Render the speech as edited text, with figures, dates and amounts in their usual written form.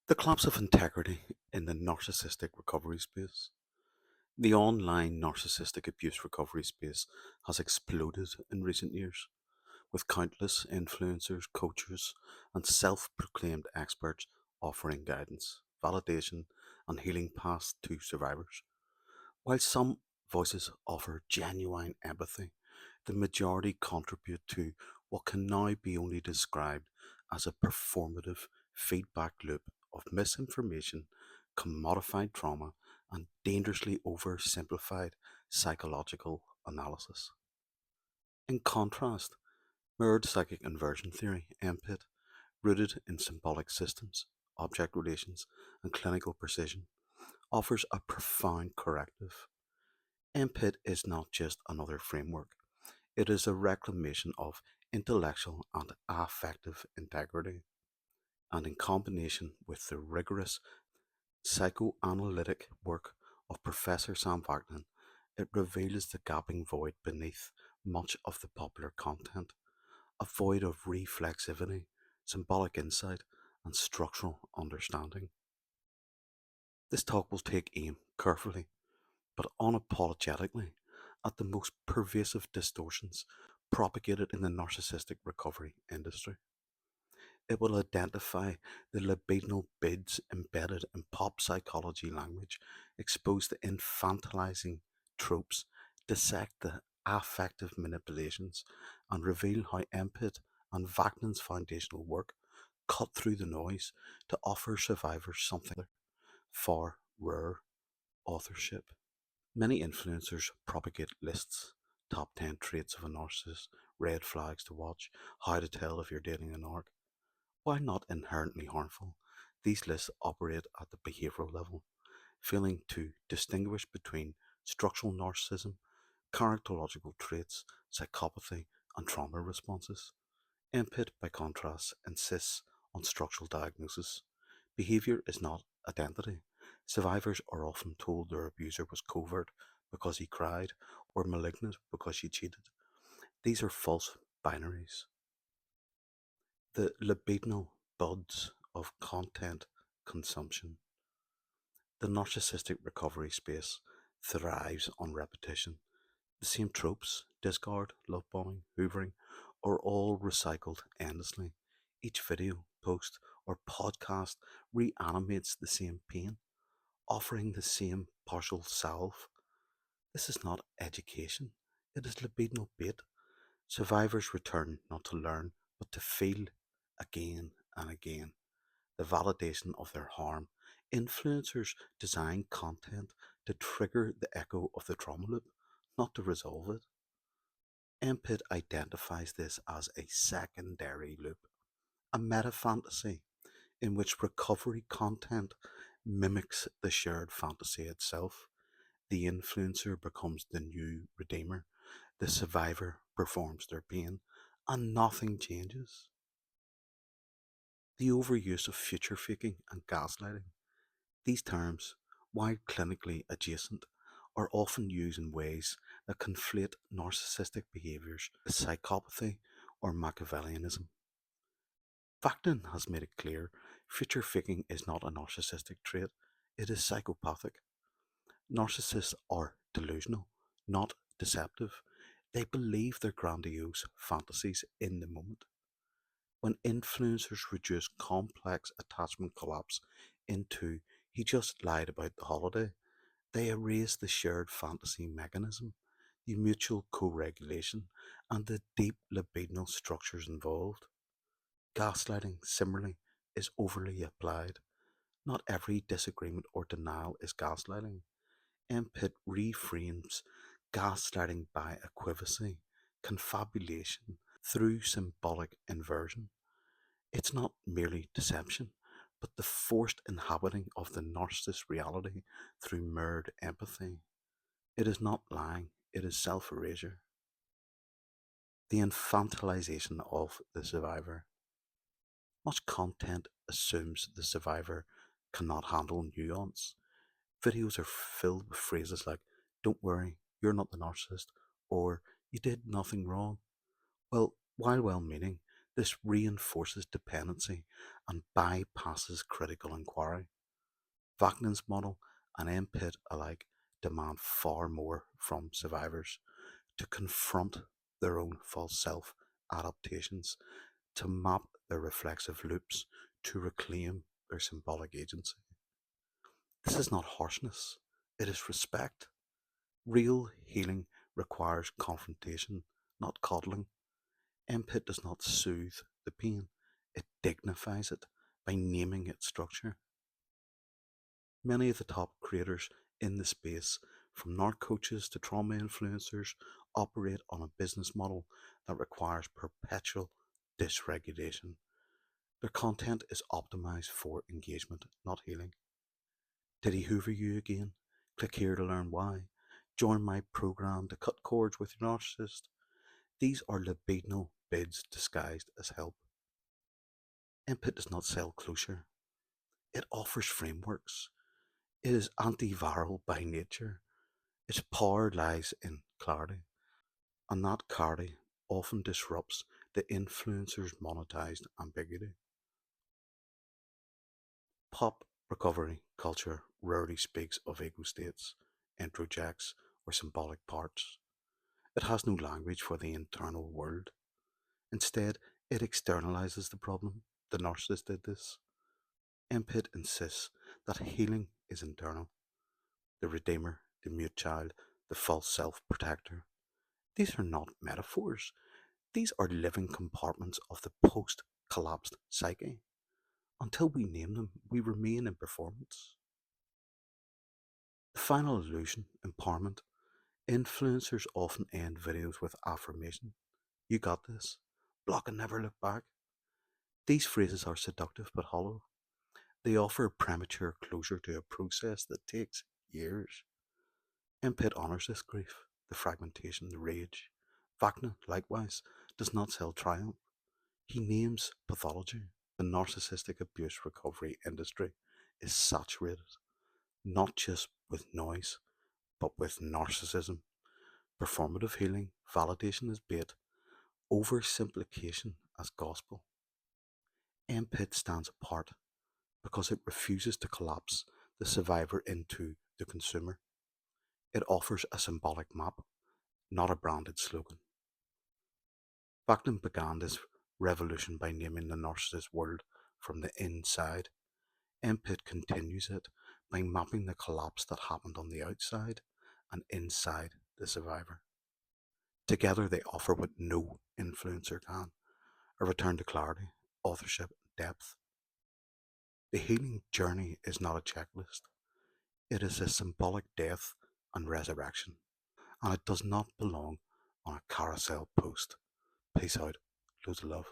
The collapse of integrity in the narcissistic recovery space. The online narcissistic abuse recovery space has exploded in recent years, with countless influencers, coaches, and self proclaimed experts offering guidance, validation, and healing paths to survivors. While some voices offer genuine empathy, the majority contribute to what can now be only described as a performative feedback loop of misinformation, commodified trauma, and dangerously oversimplified psychological analysis. In contrast, mirrored psychic inversion theory, MPIT, rooted in symbolic systems, object relations, and clinical precision, offers a profound corrective. MPIT is not just another framework, it is a reclamation of intellectual and affective integrity, and in combination with the rigorous psychoanalytic work of Professor Sam Vaknin, it reveals the gaping void beneath much of the popular content, a void of reflexivity, symbolic insight, and structural understanding. This talk will take aim carefully but unapologetically at the most pervasive distortions propagated in the narcissistic recovery industry. It will identify the libidinal bids embedded in pop psychology language, expose the infantilizing tropes, dissect the affective manipulations, and reveal how Empit and Vaknin's foundational work cut through the noise to offer survivors something far rare authorship. Many influencers propagate lists, top 10 traits of a narcissist, red flags to watch, how to tell if you're dating a narc. While not inherently harmful, these lists operate at the behavioural level, failing to distinguish between structural narcissism, characterological traits, psychopathy, and trauma responses. MPIT, by contrast, insists on structural diagnosis. Behaviour is not identity. Survivors are often told their abuser was covert because he cried or malignant because she cheated. These are false binaries. The libidinal buds of content consumption. The narcissistic recovery space thrives on repetition. The same tropes, discard, love bombing, hoovering, are all recycled endlessly. Each video, post, or podcast reanimates the same pain, offering the same partial salve. This is not education, it is libidinal bait. Survivors return not to learn, but to feel again and again the validation of their harm. Influencers design content to trigger the echo of the trauma loop, not to resolve it. MPIT identifies this as a secondary loop, a meta fantasy in which recovery content mimics the shared fantasy itself. The influencer becomes the new redeemer, the survivor performs their pain, and nothing changes. The overuse of future faking and gaslighting. These terms, while clinically adjacent, are often used in ways that conflate narcissistic behaviours with psychopathy or Machiavellianism. Vaknin has made it clear future faking is not a narcissistic trait, it is psychopathic. Narcissists are delusional, not deceptive. They believe their grandiose fantasies in the moment. When influencers reduce complex attachment collapse into he just lied about the holiday, they erase the shared fantasy mechanism, the mutual co regulation, and the deep libidinal structures involved. Gaslighting, similarly, is overly applied. Not every disagreement or denial is gaslighting. MPIT reframes gaslighting by equivacy, confabulation, through symbolic inversion. It's not merely deception, but the forced inhabiting of the narcissist's reality through mirrored empathy. It is not lying, it is self erasure. The infantilization of the survivor. Much content assumes the survivor cannot handle nuance. Videos are filled with phrases like, don't worry, you're not the narcissist, or you did nothing wrong. Well, while well meaning, This reinforces dependency and bypasses critical inquiry. Wagner's model and MPIT alike demand far more from survivors to confront their own false self adaptations, to map their reflexive loops, to reclaim their symbolic agency. This is not harshness, it is respect. Real healing requires confrontation, not coddling. MPIT does not soothe the pain, it dignifies it by naming its structure. Many of the top creators in the space, from narc coaches to trauma influencers, operate on a business model that requires perpetual dysregulation. Their content is optimized for engagement, not healing. Did he hoover you again? Click here to learn why. Join my program to cut cords with your narcissist. These are libidinal bids disguised as help. MPIT does not sell closure. It offers frameworks. It is antiviral by nature. Its power lies in clarity, and that clarity often disrupts the influencer's monetized ambiguity. Pop recovery culture rarely speaks of ego states, introjects, or symbolic parts. It has no language for the internal world. Instead, it externalizes the problem. The narcissist did this. MPIT insists that healing is internal. The redeemer, the mute child, the false self protector. These are not metaphors. These are living compartments of the post collapsed psyche. Until we name them, we remain in performance. The final illusion, empowerment. Influencers often end videos with affirmation. You got this. Block and never look back. These phrases are seductive but hollow. They offer premature closure to a process that takes years. MPIT honours this grief, the fragmentation, the rage. Wagner, likewise, does not sell triumph. He names pathology. The narcissistic abuse recovery industry is saturated, not just with noise, but with narcissism. Performative healing, validation as bait, oversimplification as gospel. MPIT stands apart because it refuses to collapse the survivor into the consumer. It offers a symbolic map, not a branded slogan. Bachman began this revolution by naming the narcissist world from the inside. MPIT continues it by mapping the collapse that happened on the outside and inside the survivor. Together they offer what no influencer can: a return to clarity, authorship, depth. The healing journey is not a checklist. It is a symbolic death and resurrection, and it does not belong on a carousel post. Peace out. Loads of love.